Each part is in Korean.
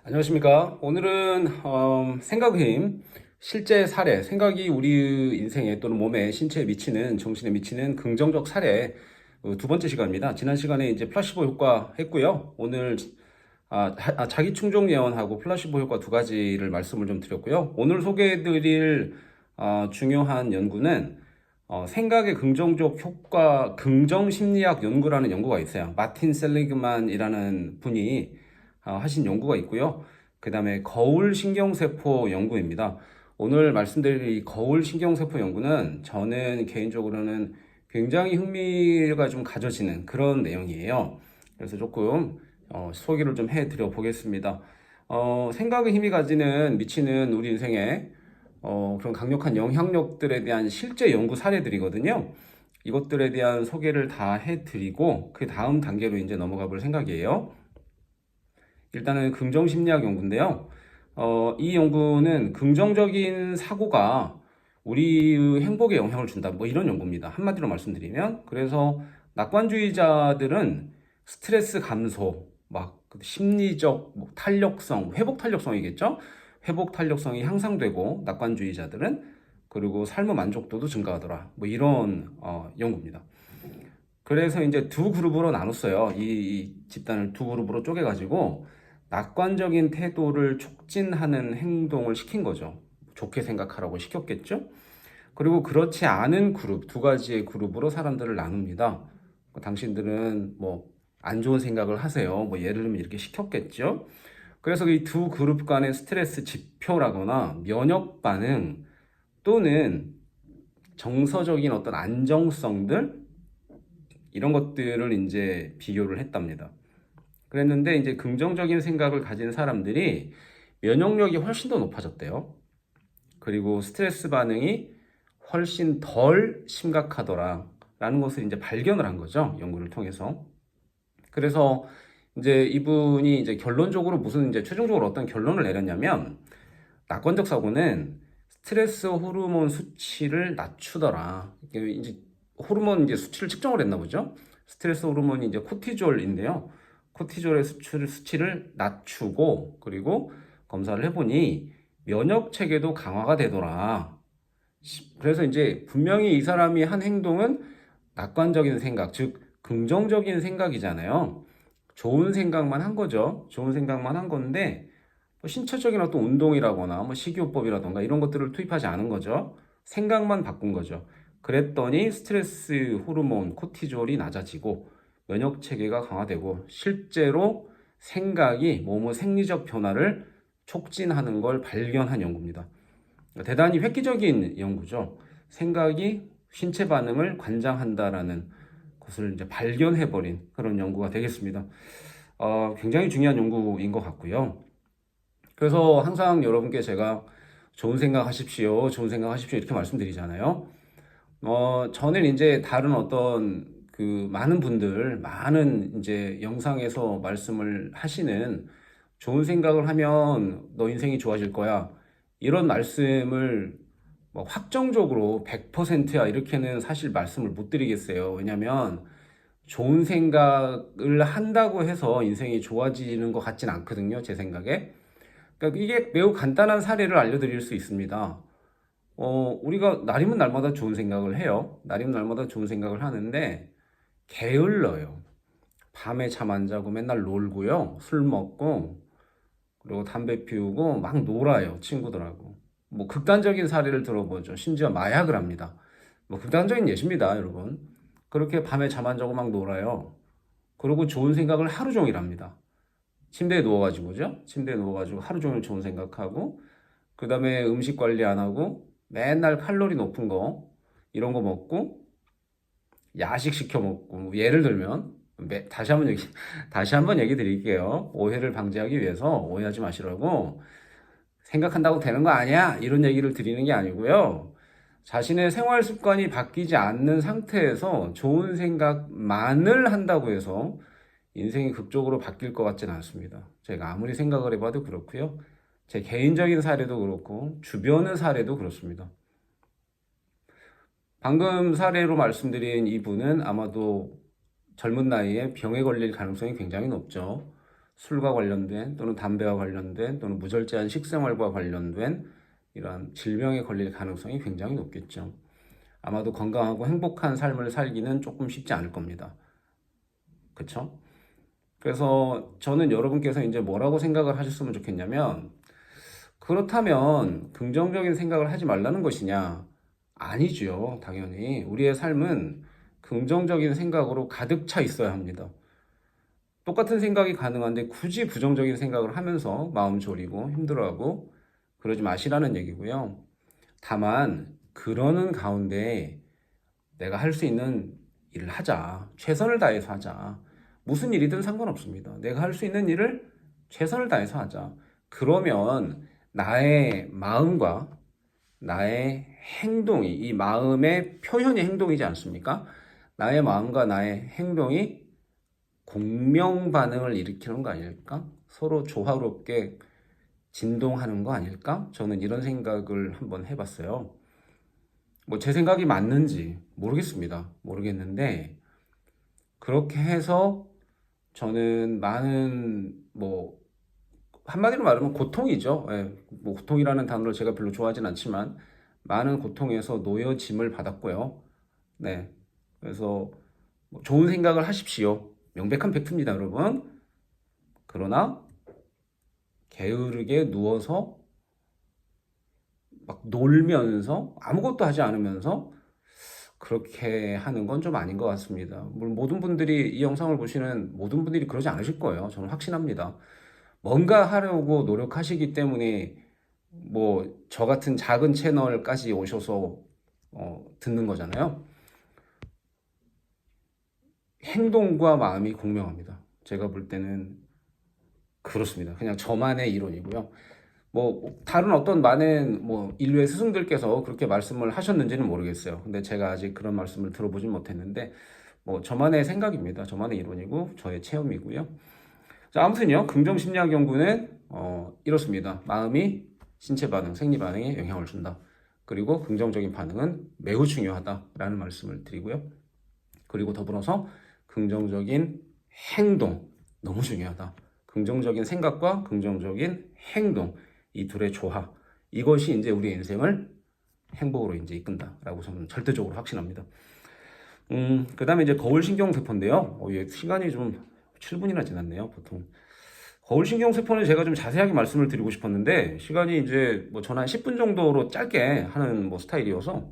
안녕하십니까. 오늘은 생각의 힘, 실제 사례, 생각이 우리 인생에 또는 몸에, 신체에 미치는, 정신에 미치는 긍정적 사례 두 번째 시간입니다. 지난 시간에 이제 플라시보 효과 했고요. 오늘 자기 충족 예언하고 플라시보 효과 두 가지를 말씀을 좀 드렸고요. 오늘 소개해드릴 중요한 연구는 생각의 긍정적 효과, 긍정 심리학 연구라는 연구가 있어요. 마틴 셀리그만이라는 분이 하신 연구가 있고요. 그 다음에 거울 신경세포 연구입니다. 오늘 말씀드릴 이 거울 신경세포 연구는 저는 개인적으로는 굉장히 흥미가 좀 가져지는 그런 내용이에요. 그래서 조금 소개를 좀 해드려 보겠습니다. 생각의 힘이 미치는 우리 인생에 그런 강력한 영향력들에 대한 실제 연구 사례들이거든요. 이것들에 대한 소개를 다 해드리고 그 다음 단계로 이제 넘어가 볼 생각이에요. 일단은 긍정심리학 연구인데요. 이 연구는 긍정적인 사고가 우리의 행복에 영향을 준다. 뭐 이런 연구입니다. 한마디로 말씀드리면. 그래서 낙관주의자들은 스트레스 감소, 막 심리적 뭐 탄력성, 회복 탄력성이겠죠? 회복 탄력성이 향상되고 낙관주의자들은 그리고 삶의 만족도도 증가하더라. 뭐 이런 연구입니다. 그래서 이제 두 그룹으로 나눴어요. 이 집단을 두 그룹으로 쪼개가지고 낙관적인 태도를 촉진하는 행동을 시킨 거죠. 좋게 생각하라고 시켰겠죠? 그리고 그렇지 않은 그룹, 두 가지의 그룹으로 사람들을 나눕니다. 당신들은 뭐 안 좋은 생각을 하세요. 뭐 예를 들면 이렇게 시켰겠죠? 그래서 이 두 그룹 간의 스트레스 지표라거나 면역 반응 또는 정서적인 어떤 안정성들 이런 것들을 이제 비교를 했답니다. 그랬는데 이제 긍정적인 생각을 가진 사람들이 면역력이 훨씬 더 높아졌대요. 그리고 스트레스 반응이 훨씬 덜 심각하더라라는 것을 이제 발견을 한 거죠. 연구를 통해서. 그래서 이제 이분이 이제 결론적으로 무슨 이제 최종적으로 어떤 결론을 내렸냐면 낙관적 사고는 스트레스 호르몬 수치를 낮추더라. 이제 호르몬 이제 수치를 측정을 했나 보죠. 스트레스 호르몬이 이제 코티졸인데요. 코티졸의 수치를 낮추고 그리고 검사를 해보니 면역 체계도 강화가 되더라. 그래서 이제 분명히 이 사람이 한 행동은 낙관적인 생각, 즉 긍정적인 생각이잖아요. 좋은 생각만 한 거죠. 좋은 생각만 한 건데 뭐 신체적인 어떤 운동이라거나 뭐 식이요법이라던가 이런 것들을 투입하지 않은 거죠. 생각만 바꾼 거죠. 그랬더니 스트레스 호르몬 코티졸이 낮아지고 면역 체계가 강화되고 실제로 생각이 몸의 생리적 변화를 촉진하는 걸 발견한 연구입니다. 대단히 획기적인 연구죠. 생각이 신체 반응을 관장한다라는 것을 이제 발견해버린 그런 연구가 되겠습니다. 굉장히 중요한 연구인 것 같고요. 그래서 항상 여러분께 제가 좋은 생각 하십시오, 좋은 생각 하십시오 이렇게 말씀드리잖아요. 저는 이제 다른 어떤 많은 분들, 많은 이제 영상에서 말씀을 하시는 좋은 생각을 하면 너 인생이 좋아질 거야. 이런 말씀을 뭐 확정적으로 100%야 이렇게는 사실 말씀을 못 드리겠어요. 왜냐면 좋은 생각을 한다고 해서 인생이 좋아지는 것 같진 않거든요. 제 생각에. 그러니까 이게 매우 간단한 사례를 알려드릴 수 있습니다. 우리가 날이면 날마다 좋은 생각을 해요. 날이면 날마다 좋은 생각을 하는데 게을러요. 밤에 잠 안 자고 맨날 놀고요. 술 먹고 그리고 담배 피우고 막 놀아요. 친구들하고. 뭐 극단적인 사례를 들어보죠. 심지어 마약을 합니다. 뭐 극단적인 예시입니다, 여러분. 그렇게 밤에 잠 안 자고 막 놀아요. 그리고 좋은 생각을 하루 종일 합니다. 침대에 누워가지고죠. 침대에 누워가지고 하루 종일 좋은 생각하고 그 다음에 음식 관리 안 하고 맨날 칼로리 높은 거 이런 거 먹고 야식 시켜 먹고 뭐 예를 들면 다시 한번 얘기 드릴게요. 오해를 방지하기 위해서 오해하지 마시라고 생각한다고 되는 거 아니야 이런 얘기를 드리는 게 아니고요. 자신의 생활 습관이 바뀌지 않는 상태에서 좋은 생각만을 한다고 해서 인생이 극적으로 바뀔 것 같지는 않습니다. 제가 아무리 생각을 해봐도 그렇고요. 제 개인적인 사례도 그렇고 주변의 사례도 그렇습니다. 방금 사례로 말씀드린 이분은 아마도 젊은 나이에 병에 걸릴 가능성이 굉장히 높죠. 술과 관련된 또는 담배와 관련된 또는 무절제한 식생활과 관련된 이러한 질병에 걸릴 가능성이 굉장히 높겠죠. 아마도 건강하고 행복한 삶을 살기는 조금 쉽지 않을 겁니다. 그렇죠? 그래서 저는 여러분께서 이제 뭐라고 생각을 하셨으면 좋겠냐면, 그렇다면 긍정적인 생각을 하지 말라는 것이냐? 아니죠. 당연히 우리의 삶은 긍정적인 생각으로 가득 차 있어야 합니다. 똑같은 생각이 가능한데 굳이 부정적인 생각을 하면서 마음 졸이고 힘들어하고 그러지 마시라는 얘기고요. 다만 그러는 가운데 내가 할 수 있는 일을 하자. 최선을 다해서 하자. 무슨 일이든 상관없습니다. 내가 할 수 있는 일을 최선을 다해서 하자. 그러면 나의 마음과 나의 행동이, 이 마음의 표현이 행동이지 않습니까? 나의 마음과 나의 행동이 공명 반응을 일으키는 거 아닐까? 서로 조화롭게 진동하는 거 아닐까? 저는 이런 생각을 한번 해봤어요. 뭐 제 생각이 맞는지 모르겠습니다. 모르겠는데 그렇게 해서 저는 많은 뭐 한마디로 말하면 고통이죠. 예, 뭐 고통이라는 단어를 제가 별로 좋아하진 않지만 많은 고통에서 놓여짐을 받았고요. 네, 그래서 뭐 좋은 생각을 하십시오. 명백한 팩트입니다, 여러분. 그러나 게으르게 누워서 막 놀면서 아무것도 하지 않으면서 그렇게 하는 건 좀 아닌 것 같습니다. 물론 모든 분들이 이 영상을 보시는 모든 분들이 그러지 않으실 거예요. 저는 확신합니다. 뭔가 하려고 노력하시기 때문에 뭐 저 같은 작은 채널까지 오셔서 듣는 거잖아요. 행동과 마음이 공명합니다. 제가 볼 때는 그렇습니다. 그냥 저만의 이론이고요. 뭐 다른 어떤 많은 뭐 인류의 스승들께서 그렇게 말씀을 하셨는지는 모르겠어요. 근데 제가 아직 그런 말씀을 들어보진 못했는데 뭐 저만의 생각입니다. 저만의 이론이고 저의 체험이고요. 자, 아무튼요. 긍정 심리학 연구는 이렇습니다. 마음이 신체 반응, 생리 반응에 영향을 준다. 그리고 긍정적인 반응은 매우 중요하다라는 말씀을 드리고요. 그리고 더불어서 긍정적인 행동 너무 중요하다. 긍정적인 생각과 긍정적인 행동 이 둘의 조화 이것이 이제 우리 인생을 행복으로 이제 이끈다라고 저는 절대적으로 확신합니다. 그다음에 이제 거울신경세포인데요. 시간이 좀 7분이나 지났네요. 보통 거울신경세포는 제가 좀 자세하게 말씀을 드리고 싶었는데 시간이 이제 뭐 전 한 10분 정도로 짧게 하는 뭐 스타일이어서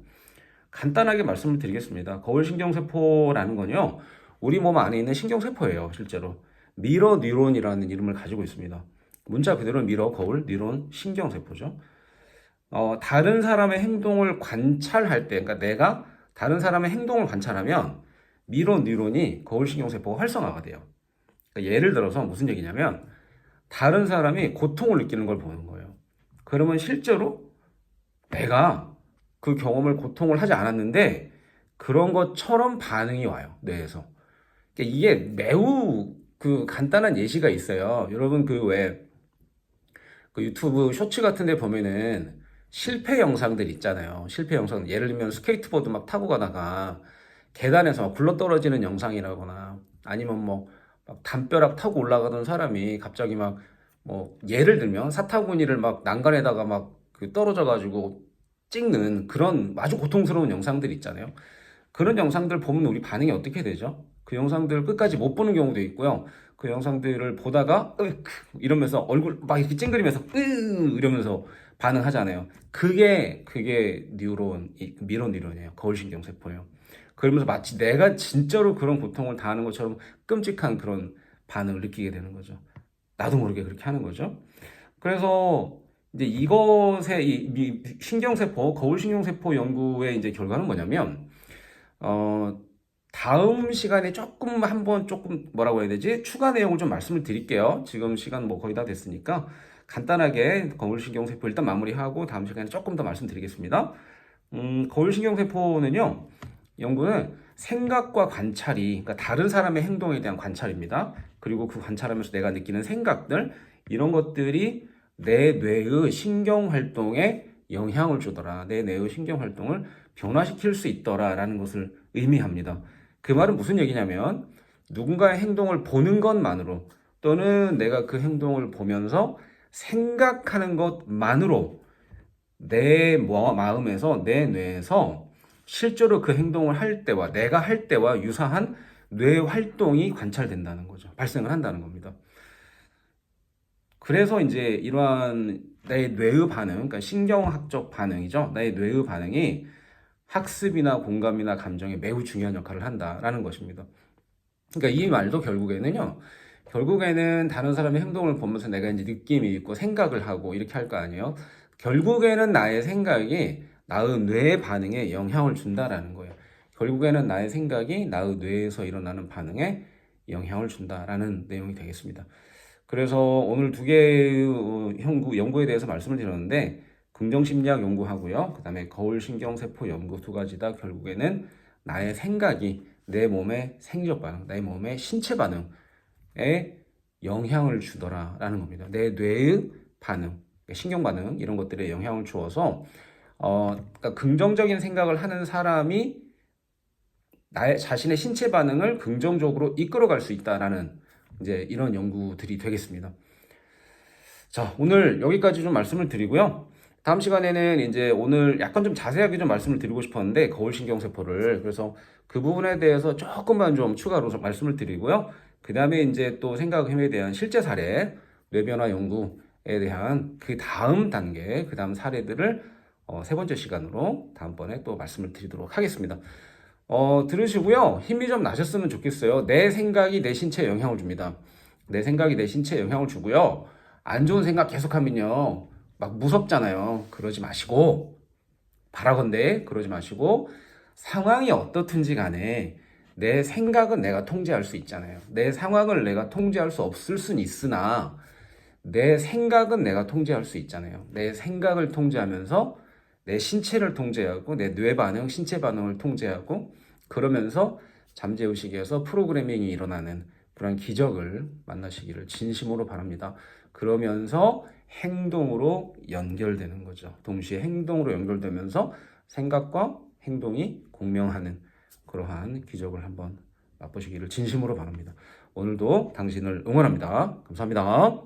간단하게 말씀을 드리겠습니다. 거울신경세포라는 건요, 우리 몸 안에 있는 신경세포예요, 실제로. 미러 뉴런이라는 이름을 가지고 있습니다. 문자 그대로 미러, 거울, 뉴런, 신경세포죠. 다른 사람의 행동을 관찰할 때, 그러니까 내가 다른 사람의 행동을 관찰하면 미러 뉴런이 거울신경세포가 활성화가 돼요. 그러니까 예를 들어서 무슨 얘기냐면, 다른 사람이 고통을 느끼는 걸 보는 거예요. 그러면 실제로 내가 그 경험을 고통을 하지 않았는데 그런 것처럼 반응이 와요, 뇌에서. 그러니까 이게 매우 그 간단한 예시가 있어요. 여러분 그 왜 그 유튜브 쇼츠 같은 데 보면은 실패 영상들 있잖아요. 실패 영상 예를 들면 스케이트보드 막 타고 가다가 계단에서 막 굴러떨어지는 영상이라거나 아니면 막 담벼락 타고 올라가던 사람이 갑자기 막 뭐 예를 들면 사타구니를 막 난간에다가 막 그 떨어져 가지고 찍는 그런 아주 고통스러운 영상들 있잖아요. 그런 영상들 보면 우리 반응이 어떻게 되죠? 그 영상들 끝까지 못 보는 경우도 있고요. 그 영상들을 보다가 이러면서 얼굴 막 이렇게 찡그리면서 이러면서 반응하잖아요. 그게 뉴런, 미러 뉴런이에요. 거울신경세포예요. 그러면서 마치 내가 진짜로 그런 고통을 당하는 것처럼 끔찍한 그런 반응을 느끼게 되는 거죠. 나도 모르게 그렇게 하는 거죠. 그래서 이제 이것의 이 신경세포, 거울신경세포 연구의 이제 결과는 뭐냐면, 다음 시간에 조금 뭐라고 해야 되지? 추가 내용을 좀 말씀을 드릴게요. 지금 시간 뭐 거의 다 됐으니까 간단하게 거울신경세포 일단 마무리하고 다음 시간에 조금 더 말씀드리겠습니다. 거울신경세포는요, 연구는 생각과 관찰이, 그러니까 다른 사람의 행동에 대한 관찰입니다. 그리고 그 관찰하면서 내가 느끼는 생각들, 이런 것들이 내 뇌의 신경활동에 영향을 주더라. 내 뇌의 신경활동을 변화시킬 수 있더라라는 것을 의미합니다. 그 말은 무슨 얘기냐면 누군가의 행동을 보는 것만으로 또는 내가 그 행동을 보면서 생각하는 것만으로 내 마음에서, 내 뇌에서 실제로 그 행동을 할 때와 내가 할 때와 유사한 뇌 활동이 관찰된다는 거죠. 발생을 한다는 겁니다. 그래서 이제 이러한 나의 뇌의 반응, 그러니까 신경학적 반응이죠. 나의 뇌의 반응이 학습이나 공감이나 감정에 매우 중요한 역할을 한다라는 것입니다. 그러니까 이 말도 결국에는 다른 사람의 행동을 보면서 내가 이제 느낌이 있고 생각을 하고 이렇게 할 거 아니에요. 결국에는 나의 생각이 나의 뇌의 반응에 영향을 준다라는 거예요. 결국에는 나의 생각이 나의 뇌에서 일어나는 반응에 영향을 준다라는 내용이 되겠습니다. 그래서 오늘 두 개의 연구에 대해서 말씀을 드렸는데 긍정심리학 연구하고요. 그 다음에 거울신경세포 연구 두 가지 다 결국에는 나의 생각이 내 몸의 생리적 반응, 내 몸의 신체 반응에 영향을 주더라라는 겁니다. 내 뇌의 반응, 신경 반응 이런 것들에 영향을 주어서 그러니까 긍정적인 생각을 하는 사람이 나의 자신의 신체 반응을 긍정적으로 이끌어갈 수 있다라는 이제 이런 연구들이 되겠습니다. 자, 오늘 여기까지 좀 말씀을 드리고요. 다음 시간에는 이제 오늘 약간 좀 자세하게 좀 말씀을 드리고 싶었는데 거울신경세포를 그래서 그 부분에 대해서 조금만 좀 추가로 좀 말씀을 드리고요. 그 다음에 이제 또 생각힘에 대한 실제 사례, 뇌변화 연구에 대한 그 다음 단계, 그 다음 사례들을 세 번째 시간으로 다음번에 또 말씀을 드리도록 하겠습니다. 들으시고요. 힘이 좀 나셨으면 좋겠어요. 내 생각이 내 신체에 영향을 줍니다. 내 생각이 내 신체에 영향을 주고요. 안 좋은 생각 계속하면요. 막 무섭잖아요. 그러지 마시고, 바라건대 그러지 마시고, 상황이 어떻든지 간에 내 생각은 내가 통제할 수 있잖아요. 내 상황을 내가 통제할 수 없을 순 있으나, 내 생각은 내가 통제할 수 있잖아요. 내 생각을 통제하면서 내 신체를 통제하고 내 뇌 반응, 신체 반응을 통제하고 그러면서 잠재의식에서 프로그래밍이 일어나는 그런 기적을 만나시기를 진심으로 바랍니다. 그러면서 행동으로 연결되는 거죠. 동시에 행동으로 연결되면서 생각과 행동이 공명하는 그러한 기적을 한번 맛보시기를 진심으로 바랍니다. 오늘도 당신을 응원합니다. 감사합니다.